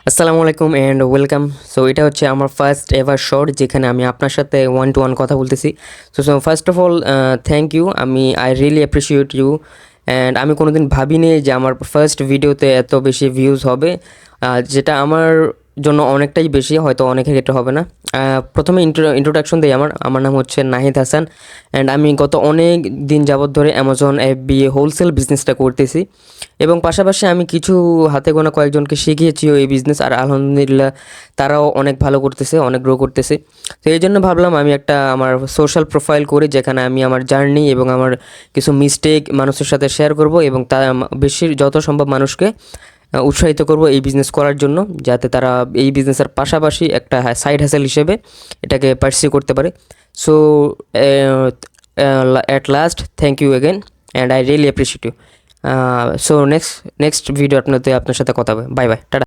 আসসালামু আলাইকুম and welcome. So এটা হচ্ছে আমার ফার্স্ট এভার শর্ট যেখানে আমি আপনার সাথে ওয়ান টু ওয়ান কথা বলতেছি। So first of all thank you, I really appreciate you. And আমি কোনোদিন ভাবিনি যে আমার ফার্স্ট ভিডিওতে এত বেশি ভিউজ হবে, যেটা আমার জন্য অনেকটাই বেশি, হয়তো অনেকের ক্ষেত্রে হবে না। প্রথমে ইন্ট্রোডাকশন দিই। আমার নাম হচ্ছে নাহিদ হাসান, অ্যান্ড আমি গত অনেক দিন যাবত ধরে অ্যামাজন FBA হোলসেল বিজনেসটা করতেছি, এবং পাশাপাশি আমি কিছু হাতে গোনা কয়েকজনকে শিখিয়েছিও এই বিজনেস, আর আলহামদুলিল্লাহ তারাও অনেক ভালো করতেছে, অনেক গ্রো করতেছে। তো এই জন্য ভাবলাম আমি একটা আমার সোশ্যাল প্রোফাইল করি, যেখানে আমি আমার জার্নি এবং আমার কিছু মিস্টেক মানুষের সাথে শেয়ার করব, এবং তা বেশি যত সম্ভব মানুষকে উৎসাহিত করব এই বিজনেস করার জন্য, যাতে তারা এই বিজনেসের পাশাপাশি একটা সাইড হ্যাসেল হিসেবে এটাকে পার্সিউ করতে পারে। So at last thank you again, and I really appreciate you. So next video আপনার সাথে কথা হবে। Bye bye, tata.